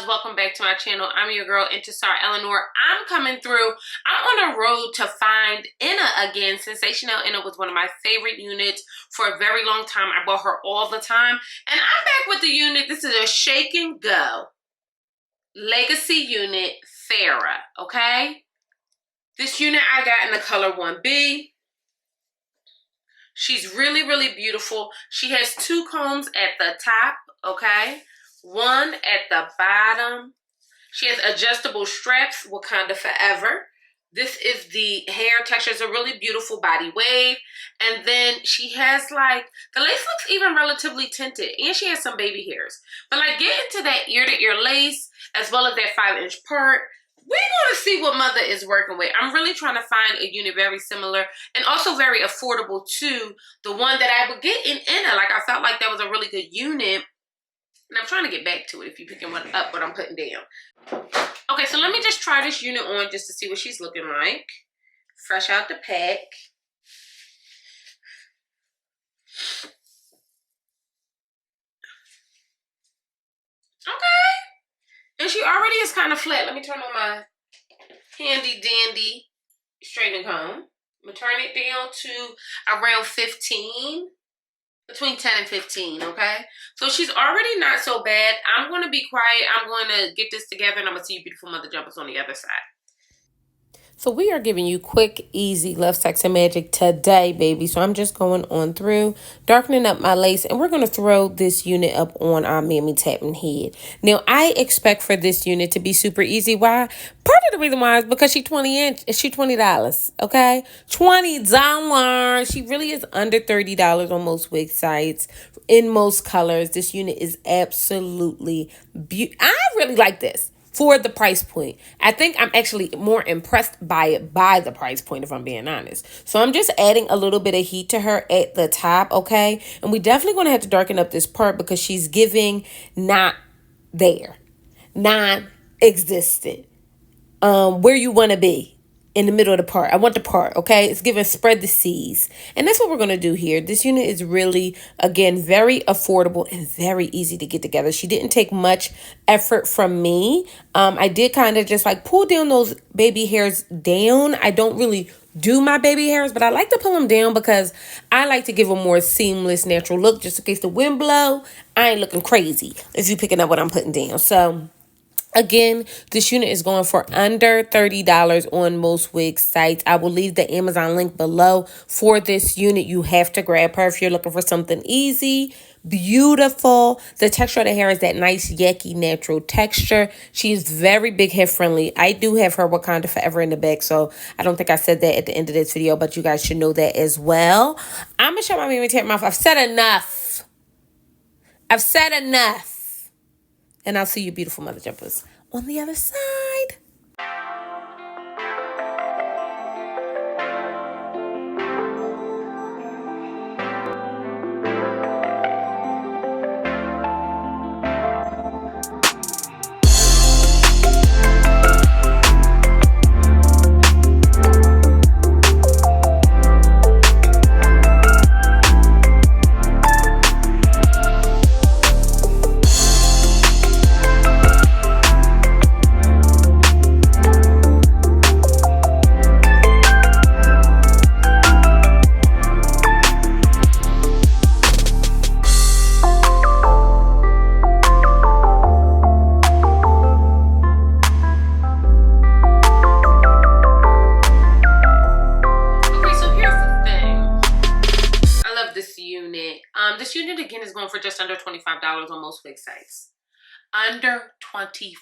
Welcome back to my channel. I'm your girl, Intisar Eleanor. I'm coming through. I'm on a road to find Inna again. Sensational Inna was one of my favorite units for a very long time. I bought her all the time. And I'm back with the unit. This is a Shake and Go Legacy unit, Farrah, okay? This unit I got in the color 1B. She's really, really beautiful. She has two combs at the top, okay? One at the bottom. She has adjustable straps, Wakanda Forever. This is the hair texture. It's a really beautiful body wave. And then she has like, the lace looks even relatively tinted. And she has some baby hairs. But like get into that ear-to-ear lace as well as that 5-inch part. We're going to see what mother is working with. I'm really trying to find a unit very similar and also very affordable to the one that I would get in Inna. Like I felt like that was a really good unit. And I'm trying to get back to it if you're picking one up what I'm putting down. Okay, so let me just try this unit on just to see what she's looking like. Fresh out the pack. Okay. And she already is kind of flat. Let me turn on my handy dandy straightening comb. I'm going to turn it down to around 15. Between 10 and 15, okay? So she's already not so bad. I'm going to be quiet. I'm going to get this together, and I'm going to see you beautiful mother jumpers on the other side. So we are giving you quick, easy love, sex, and magic today, baby. So I'm just going on through, darkening up my lace, and we're going to throw this unit up on our mammy tapping head. Now, I expect for this unit to be super easy. Why? Part of the reason why is because she's $20, okay? $20. She really is under $30 on most wig sites, in most colors. This unit is absolutely beautiful. I really like this. For the price point. I think I'm actually more impressed by it by the price point, if I'm being honest. So I'm just adding a little bit of heat to her at the top, okay? And we definitely going to have to darken up this part because she's giving not there. Non-existent. Where you want to be. In the middle of the part. I want the part, okay? It's giving spread the seas. And that's what we're going to do here. This unit is really, again, very affordable and very easy to get together. She didn't take much effort from me. I did kind of just like pull down those baby hairs down. I don't really do my baby hairs, but I like to pull them down because I like to give a more seamless, natural look. Just in case the wind blow, I ain't looking crazy if you picking up what I'm putting down. So again, this unit is going for under $30 on most wig sites. I will leave the Amazon link below for this unit. You have to grab her if you're looking for something easy, beautiful. The texture of the hair is that nice, yucky, natural texture. She's very big head friendly. I do have her Wakanda Forever in the back, so I don't think I said that at the end of this video, but you guys should know that as well. I'm going to show my baby tape mouth. I've said enough. I've said enough. And I'll see you beautiful mother jumpers on the other side. This unit again is going for just under $25 on most wig sites. Under $25.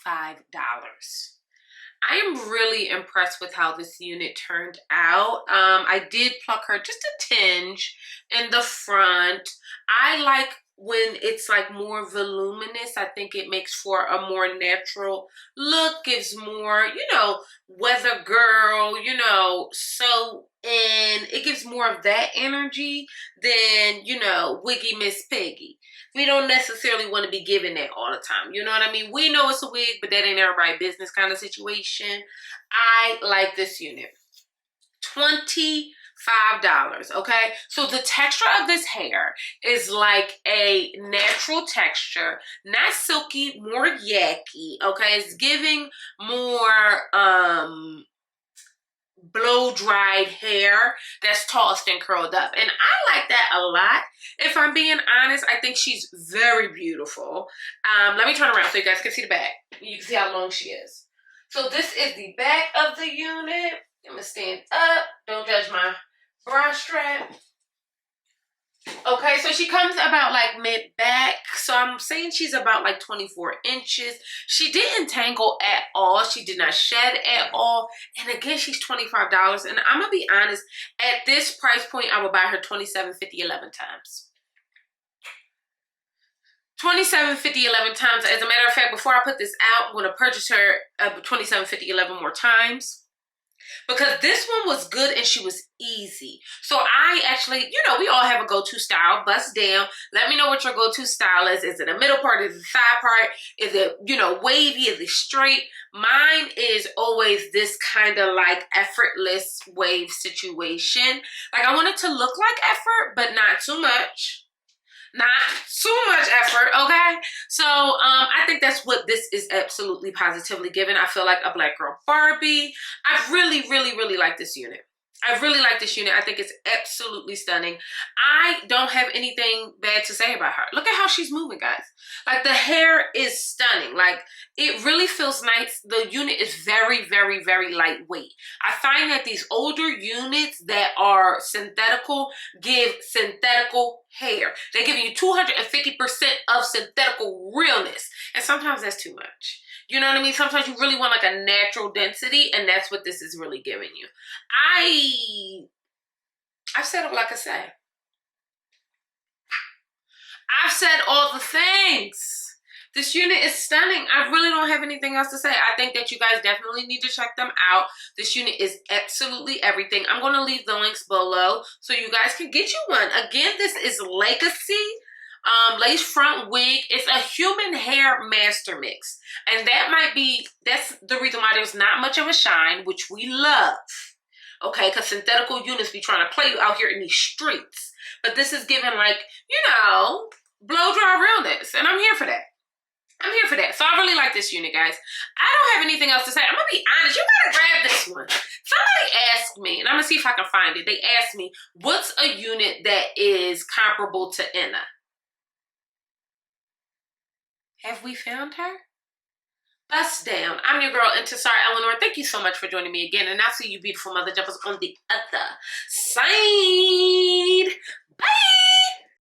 I am really impressed with how this unit turned out. I did pluck her just a tinge in the front. I like when it's like more voluminous, I think it makes for a more natural look, gives more, you know, weather girl, you know, so, and it gives more of that energy than, you know, wiggy Miss Piggy. We don't necessarily want to be giving that all the time. You know what I mean? We know it's a wig, but that ain't everybody's business kind of situation. I like this unit. $25. Okay, so the texture of this hair is like a natural texture, not silky, more yucky. Okay, it's giving more blow dried hair that's tossed and curled up, and I like that a lot. If I'm being honest, I think she's very beautiful. Let me turn around so you guys can see the back. You can see how long she is. So this is the back of the unit. I'm gonna stand up. Don't judge my bra strap. Okay, so she comes about like mid-back. So I'm saying she's about like 24 inches. She didn't tangle at all. She did not shed at all. And again, she's $25. And I'm gonna be honest, at this price point, I would buy her 27, 50, 11 times. 27, 50, 11 times. As a matter of fact, before I put this out, I'm gonna purchase her 27, 50, 11 more times. Because this one was good and she was easy. So I actually, you know, we all have a go-to style. Bust down. Let me know what your go-to style is. Is it a middle part? Is it a side part? Is it, you know, wavy? Is it straight? Mine is always this kind of like effortless wave situation. Like I want it to look like effort, but not too much. Not too much effort, okay? So I think that's what this is absolutely positively given. I feel like a black girl Barbie. I really, really, really like this unit. I really like this unit. I think it's absolutely stunning. I don't have anything bad to say about her. Look at how she's moving, guys. Like the hair is stunning. Like it really feels nice. The unit is very, very, very lightweight. I find that these older units that are synthetical give synthetical hair. They're giving you 250% of synthetical realness. And sometimes that's too much. You know what I mean? Sometimes you really want like a natural density, and that's what this is really giving you. I've said it like I say. I've said all the things. This unit is stunning. I really don't have anything else to say. I think that you guys definitely need to check them out. This unit is absolutely everything. I'm going to leave the links below so you guys can get you one. Again, this is Legacy. Lace front wig. It's a human hair master mix, and that's the reason why there's not much of a shine, which we love. Okay, because synthetical units be trying to play you out here in these streets, but this is giving like, you know, blow dry realness, and I'm here for that. I'm here for that. So I really like this unit, guys. I don't have anything else to say. I'm gonna be honest. You gotta grab this one. Somebody asked me, and I'm gonna see if I can find it. They asked me, what's a unit that is comparable to Enna? Have we found her? Bust down. I'm your girl, Intisar Eleanor. Thank you so much for joining me again. And I'll see you beautiful mother jumpers on the other side.